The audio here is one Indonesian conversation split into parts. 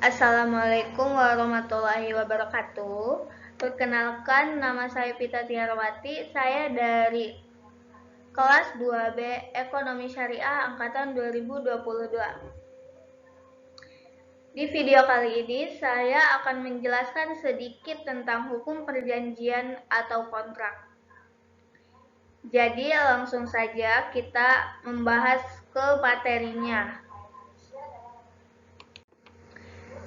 Assalamualaikum warahmatullahi wabarakatuh. Perkenalkan, nama saya Pita Tiarawati. Saya dari kelas 2B Ekonomi Syariah angkatan 2022. Di video kali ini saya akan menjelaskan sedikit tentang hukum perjanjian atau kontrak. Jadi langsung saja kita membahas ke materinya.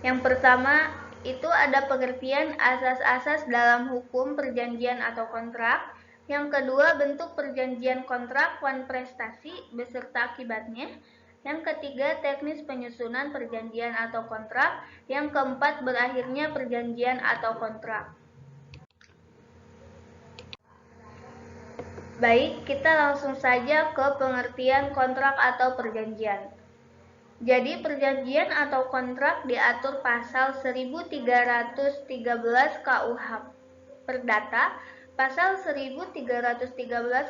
Yang pertama itu ada pengertian asas-asas dalam hukum perjanjian atau kontrak. Yang kedua, bentuk perjanjian kontrak wan prestasi beserta akibatnya. Yang ketiga, teknis penyusunan perjanjian atau kontrak. Yang keempat, berakhirnya perjanjian atau kontrak. Baik, kita langsung saja ke pengertian kontrak atau perjanjian. Jadi perjanjian atau kontrak diatur pasal 1313 KUH Perdata. Pasal 1313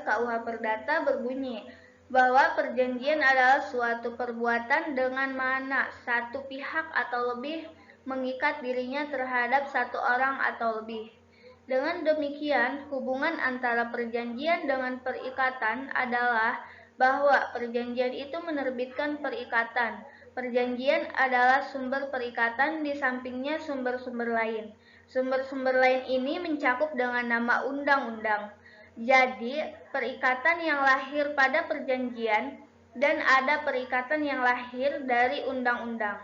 KUH Perdata berbunyi bahwa perjanjian adalah suatu perbuatan dengan mana satu pihak atau lebih mengikat dirinya terhadap satu orang atau lebih. Dengan demikian, hubungan antara perjanjian dengan perikatan adalah bahwa perjanjian itu menerbitkan perikatan. Perjanjian adalah sumber perikatan, di sampingnya sumber-sumber lain. Sumber-sumber lain ini mencakup dengan nama undang-undang. Jadi, perikatan yang lahir pada perjanjian dan ada perikatan yang lahir dari undang-undang.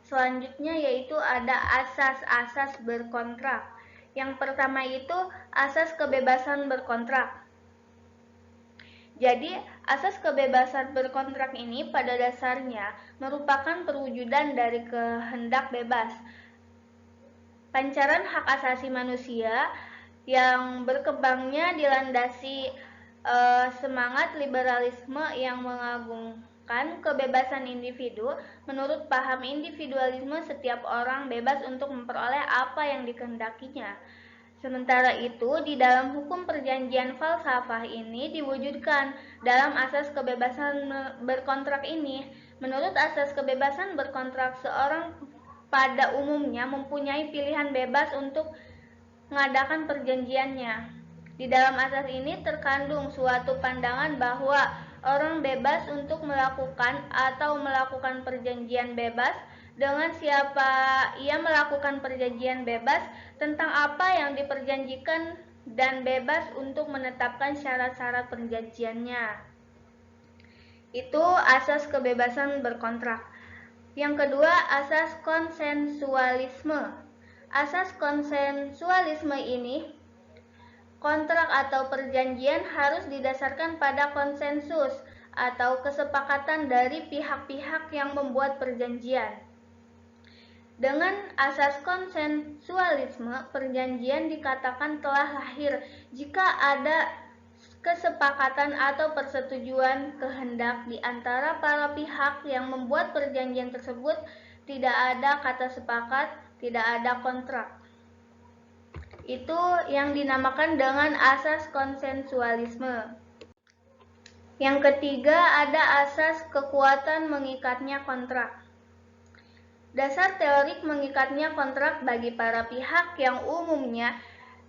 Selanjutnya yaitu ada asas-asas berkontrak. Yang pertama itu asas kebebasan berkontrak. Jadi, asas kebebasan berkontrak ini pada dasarnya merupakan perwujudan dari kehendak bebas. Pancaran hak asasi manusia yang berkembangnya dilandasi semangat liberalisme yang mengagungkan kebebasan individu. Menurut paham individualisme, setiap orang bebas untuk memperoleh apa yang dikehendakinya. Sementara itu, di dalam hukum perjanjian falsafah ini diwujudkan dalam asas kebebasan berkontrak ini. Menurut asas kebebasan berkontrak, seorang pada umumnya mempunyai pilihan bebas untuk mengadakan perjanjiannya. Di dalam asas ini terkandung suatu pandangan bahwa orang bebas untuk melakukan atau melakukan perjanjian bebas dengan siapa ia melakukan perjanjian bebas tentang apa yang diperjanjikan dan bebas untuk menetapkan syarat-syarat perjanjiannya. Itu asas kebebasan berkontrak. Yang kedua, asas konsensualisme. Asas konsensualisme ini, kontrak atau perjanjian harus didasarkan pada konsensus atau kesepakatan dari pihak-pihak yang membuat perjanjian. Dengan asas konsensualisme, perjanjian dikatakan telah lahir jika ada kesepakatan atau persetujuan kehendak di antara para pihak yang membuat perjanjian tersebut. Tidak ada kata sepakat, tidak ada kontrak. Itu yang dinamakan dengan asas konsensualisme. Yang ketiga ada asas kekuatan mengikatnya kontrak. Dasar teorik mengikatnya kontrak bagi para pihak yang umumnya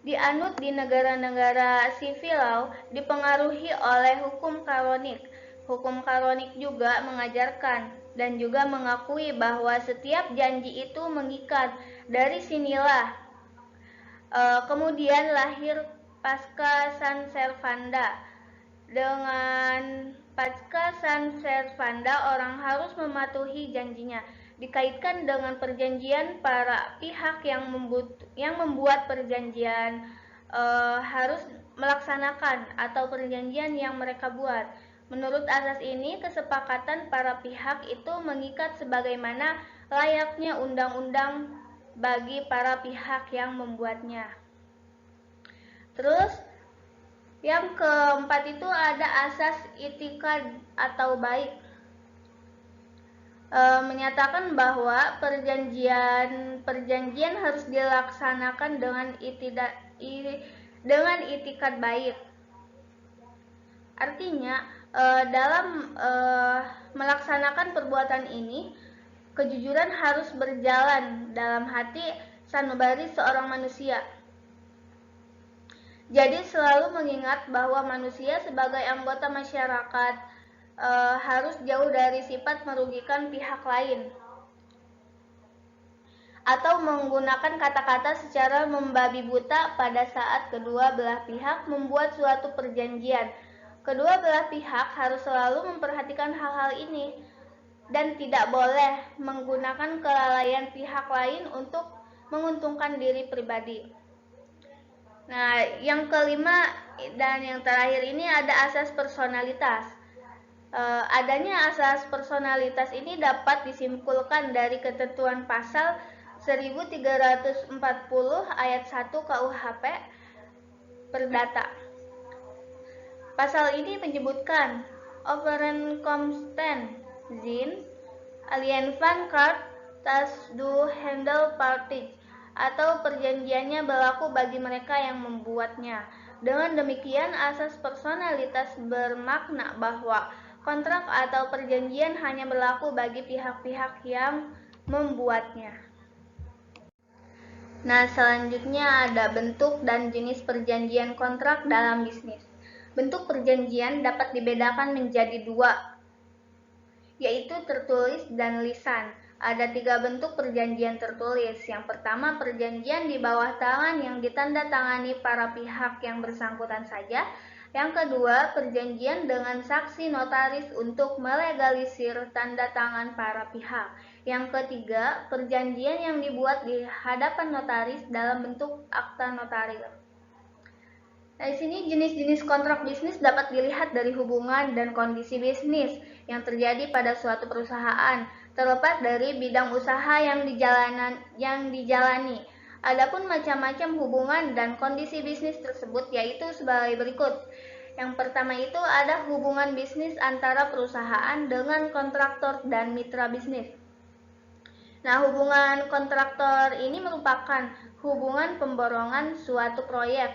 dianut di negara-negara sivilau dipengaruhi oleh hukum kanonik. Hukum kanonik juga mengajarkan dan juga mengakui bahwa setiap janji itu mengikat. Dari sinilah kemudian lahir Pasca San Servanda. Dengan Pasca San Servanda, orang harus mematuhi janjinya. Dikaitkan dengan perjanjian, para pihak yang membuat perjanjian harus melaksanakan atau perjanjian yang mereka buat. Menurut asas ini, kesepakatan para pihak itu mengikat sebagaimana layaknya undang-undang bagi para pihak yang membuatnya. Terus yang keempat itu ada asas itikad atau baik. Menyatakan bahwa perjanjian harus dilaksanakan dengan itikad baik. Artinya dalam melaksanakan perbuatan ini Kejujuran harus berjalan dalam hati sanubari seorang manusia. Jadi selalu mengingat bahwa manusia sebagai anggota masyarakat harus jauh dari sifat merugikan pihak lain atau menggunakan kata-kata secara membabi buta pada saat kedua belah pihak membuat suatu perjanjian. Kedua belah pihak harus selalu memperhatikan hal-hal ini dan tidak boleh menggunakan kelalaian pihak lain untuk menguntungkan diri pribadi. Nah, yang kelima dan yang terakhir ini ada asas personalitas. Adanya asas personalitas ini dapat disimpulkan dari ketentuan pasal 1340 ayat 1 KUHP Perdata. Pasal ini menyebutkan overeenkomsten zin alien van kaart tas do handle parties atau perjanjiannya berlaku bagi mereka yang membuatnya. Dengan demikian, asas personalitas bermakna bahwa kontrak atau perjanjian hanya berlaku bagi pihak-pihak yang membuatnya. Nah, selanjutnya ada bentuk dan jenis perjanjian kontrak dalam bisnis. Bentuk perjanjian dapat dibedakan menjadi dua, yaitu tertulis dan lisan. Ada 3 bentuk perjanjian tertulis. Yang pertama, perjanjian di bawah tangan yang ditandatangani para pihak yang bersangkutan saja. Yang kedua, perjanjian dengan saksi notaris untuk melegalisir tanda tangan para pihak. Yang ketiga, perjanjian yang dibuat di hadapan notaris dalam bentuk akta notaris. Nah, di sini jenis-jenis kontrak bisnis dapat dilihat dari hubungan dan kondisi bisnis yang terjadi pada suatu perusahaan, terlepas dari bidang usaha yang dijalani. Adapun macam-macam hubungan dan kondisi bisnis tersebut yaitu sebagai berikut. Yang pertama itu ada hubungan bisnis antara perusahaan dengan kontraktor dan mitra bisnis. Nah, hubungan kontraktor ini merupakan hubungan pemborongan suatu proyek.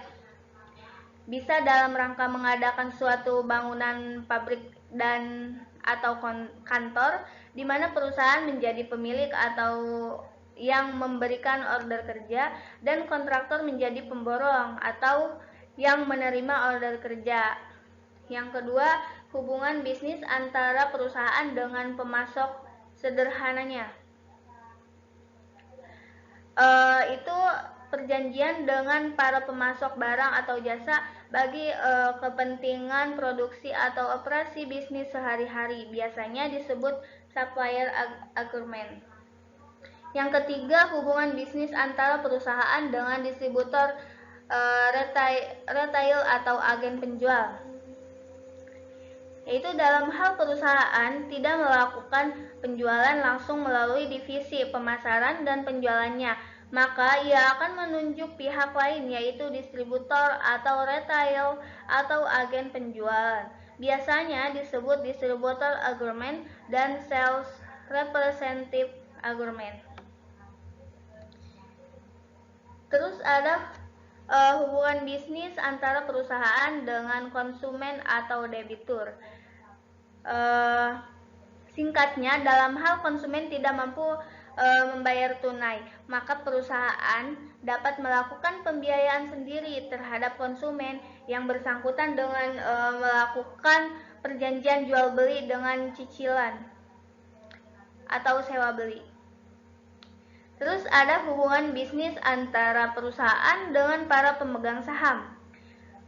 Bisa dalam rangka mengadakan suatu bangunan pabrik dan atau kantor di mana perusahaan menjadi pemilik atau yang memberikan order kerja dan kontraktor menjadi pemborong atau yang menerima order kerja. Yang kedua, hubungan bisnis antara perusahaan dengan pemasok sederhananya. Itu perjanjian dengan para pemasok barang atau jasa bagi kepentingan produksi atau operasi bisnis sehari-hari, biasanya disebut supplier agreement. Yang ketiga, hubungan bisnis antara perusahaan dengan distributor retail atau agen penjual, yaitu dalam hal perusahaan tidak melakukan penjualan langsung melalui divisi pemasaran dan penjualannya, maka ia akan menunjuk pihak lain yaitu distributor atau retail atau agen penjualan. Biasanya disebut distributor agreement dan sales representative agreement. Terus ada hubungan bisnis antara perusahaan dengan konsumen atau debitur. Singkatnya, dalam hal konsumen tidak mampu membayar tunai, maka perusahaan dapat melakukan pembiayaan sendiri terhadap konsumen yang bersangkutan dengan melakukan perjanjian jual beli dengan cicilan atau sewa beli. Terus ada hubungan bisnis antara perusahaan dengan para pemegang saham.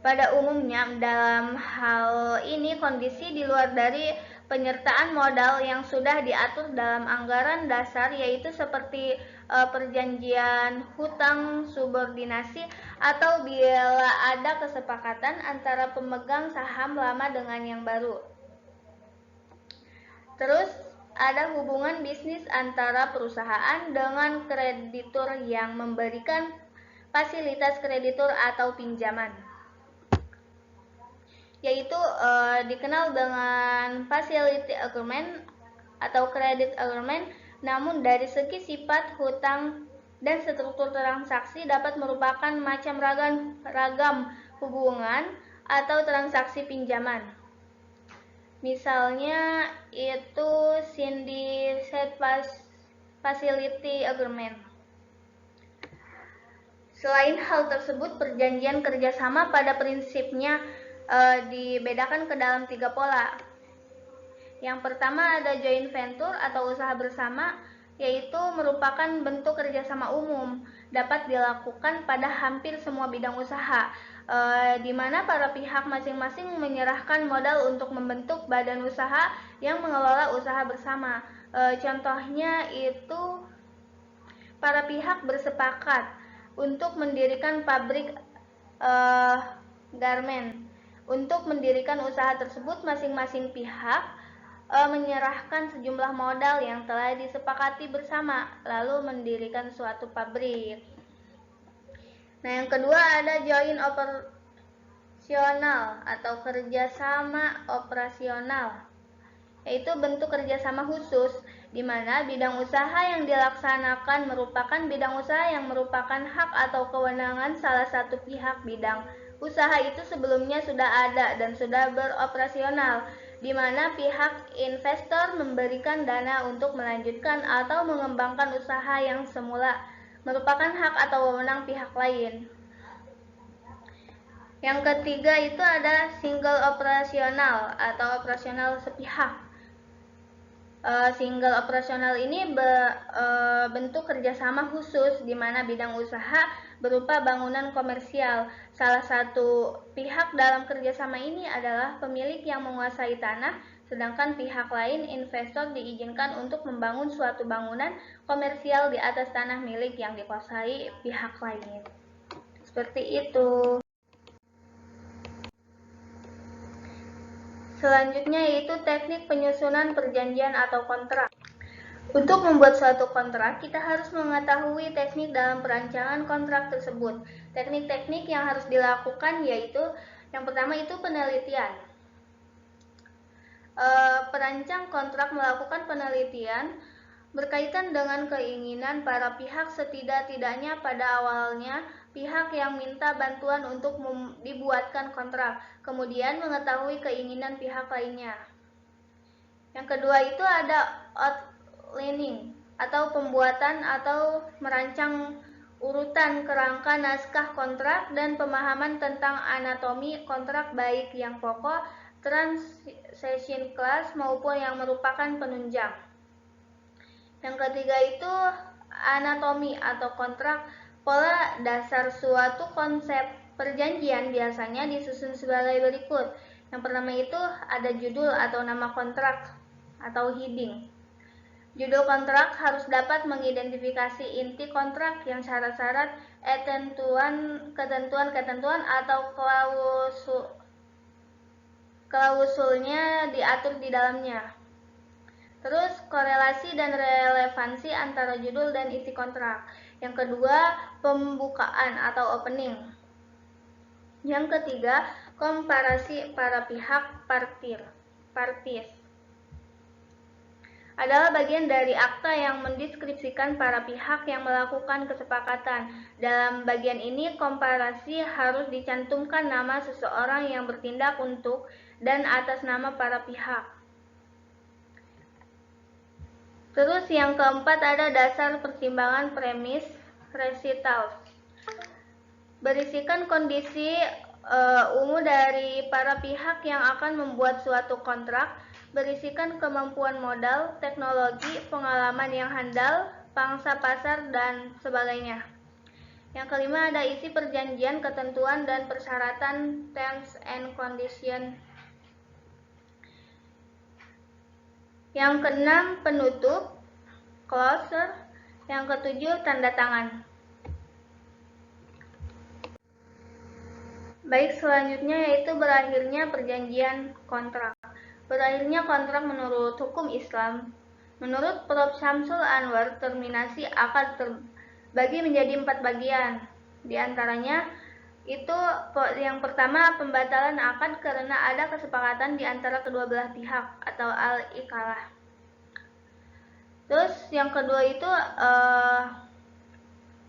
Pada umumnya dalam hal ini kondisi di luar dari penyertaan modal yang sudah diatur dalam anggaran dasar, yaitu seperti perjanjian hutang subordinasi atau bila ada kesepakatan antara pemegang saham lama dengan yang baru. Terus ada hubungan bisnis antara perusahaan dengan kreditur yang memberikan fasilitas kreditur atau pinjaman, yaitu dikenal dengan facility agreement atau credit agreement. Namun dari segi sifat hutang dan struktur transaksi dapat merupakan macam ragam hubungan atau transaksi pinjaman. Misalnya itu syndicated Facility Agreement. Selain hal tersebut, perjanjian kerjasama pada prinsipnya dibedakan ke dalam 3 pola. Yang pertama ada joint venture atau usaha bersama, yaitu merupakan bentuk kerjasama umum, dapat dilakukan pada hampir semua bidang usaha, di mana para pihak masing-masing menyerahkan modal untuk membentuk badan usaha yang mengelola usaha bersama. Contohnya itu para pihak bersepakat untuk mendirikan pabrik garment. Untuk mendirikan usaha tersebut, masing-masing pihak menyerahkan sejumlah modal yang telah disepakati bersama, lalu mendirikan suatu pabrik. Nah, yang kedua ada joint operasional atau kerjasama operasional, yaitu bentuk kerjasama khusus di mana bidang usaha yang dilaksanakan merupakan bidang usaha yang merupakan hak atau kewenangan salah satu pihak. Bidang usaha itu sebelumnya sudah ada dan sudah beroperasional, di mana pihak investor memberikan dana untuk melanjutkan atau mengembangkan usaha yang semula merupakan hak atau wewenang pihak lain. Yang ketiga itu ada single operasional atau operasional sepihak. Single operasional ini bentuk kerjasama khusus di mana bidang usaha berupa bangunan komersial. Salah satu pihak dalam kerjasama ini adalah pemilik yang menguasai tanah, sedangkan pihak lain, investor, diizinkan untuk membangun suatu bangunan komersial di atas tanah milik yang dikuasai pihak lain. Seperti itu. Selanjutnya yaitu teknik penyusunan perjanjian atau kontrak. Untuk membuat suatu kontrak, kita harus mengetahui teknik dalam perancangan kontrak tersebut. Teknik-teknik yang harus dilakukan yaitu yang pertama itu penelitian. Perancang kontrak melakukan penelitian berkaitan dengan keinginan para pihak. Setidak-tidaknya pada awalnya pihak yang minta bantuan untuk dibuatkan kontrak, kemudian mengetahui keinginan pihak lainnya. Yang kedua itu ada outlining atau pembuatan atau merancang urutan kerangka naskah kontrak dan pemahaman tentang anatomi kontrak baik yang pokok, transaction clause maupun yang merupakan penunjang. Yang ketiga itu anatomi atau kontrak. Pola dasar suatu konsep perjanjian biasanya disusun sebagai berikut. Yang pertama itu ada judul atau nama kontrak atau heading. Judul kontrak harus dapat mengidentifikasi inti kontrak yang syarat-syarat, ketentuan atau klausulnya diatur di dalamnya. Terus korelasi dan relevansi antara judul dan isi kontrak. Yang kedua, pembukaan atau opening. Yang ketiga, komparasi para pihak parties. Adalah bagian dari akta yang mendeskripsikan para pihak yang melakukan kesepakatan. Dalam bagian ini, komparasi harus dicantumkan nama seseorang yang bertindak untuk dan atas nama para pihak. Terus yang keempat ada dasar pertimbangan premis recitals. Berisikan kondisi umum dari para pihak yang akan membuat suatu kontrak, berisikan kemampuan modal, teknologi, pengalaman yang handal, pangsa pasar, dan sebagainya. Yang kelima ada isi perjanjian, ketentuan, dan persyaratan terms and condition. Yang keenam penutup, closure. Yang ketujuh tanda tangan. Baik, selanjutnya yaitu berakhirnya perjanjian kontrak. Berakhirnya kontrak menurut hukum Islam. Menurut Prof. Syamsul Anwar, terminasi akad terbagi menjadi 4 bagian. Di antaranya itu yang pertama pembatalan akad karena ada kesepakatan di antara kedua belah pihak atau al-ikalah. Terus yang kedua itu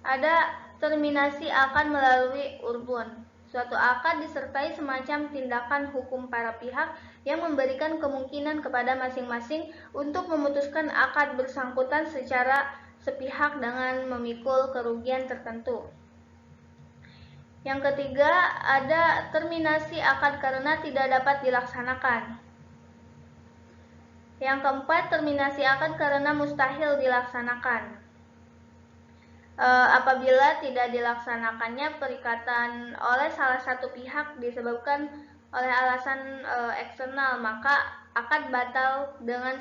ada terminasi akad melalui urbun. Suatu akad disertai semacam tindakan hukum para pihak yang memberikan kemungkinan kepada masing-masing untuk memutuskan akad bersangkutan secara sepihak dengan memikul kerugian tertentu. Yang ketiga, ada terminasi akad karena tidak dapat dilaksanakan. Yang keempat, terminasi akad karena mustahil dilaksanakan. Apabila tidak dilaksanakannya perikatan oleh salah satu pihak disebabkan oleh alasan eksternal, maka akad batal dengan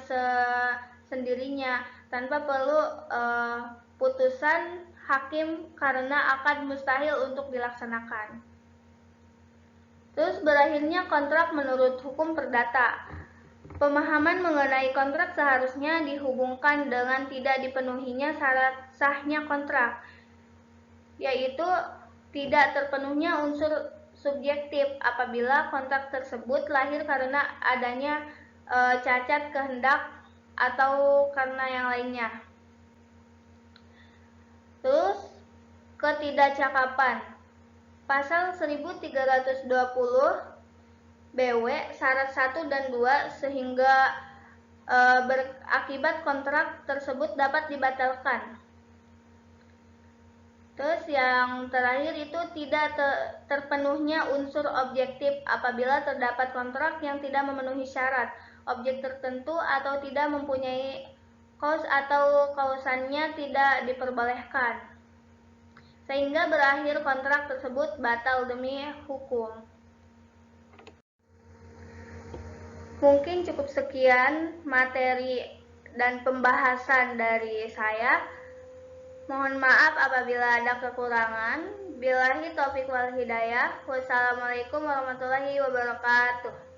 sendirinya tanpa perlu putusan hakim karena akad mustahil untuk dilaksanakan. Terus berakhirnya kontrak menurut hukum perdata. Pemahaman mengenai kontrak seharusnya dihubungkan dengan tidak dipenuhinya syarat sahnya kontrak, yaitu tidak terpenuhnya unsur subjektif apabila kontrak tersebut lahir karena adanya cacat kehendak atau karena yang lainnya. Terus ketidakcakapan. Pasal 1320 BW syarat 1 dan 2 sehingga berakibat kontrak tersebut dapat dibatalkan. Terus yang terakhir itu tidak terpenuhnya unsur objektif apabila terdapat kontrak yang tidak memenuhi syarat objek tertentu atau tidak mempunyai kaus atau kausannya tidak diperbolehkan, sehingga berakhir kontrak tersebut batal demi hukum. Mungkin cukup sekian materi dan pembahasan dari saya. Mohon maaf apabila ada kekurangan. Billahi taufiq wal hidayah. Wassalamualaikum warahmatullahi wabarakatuh.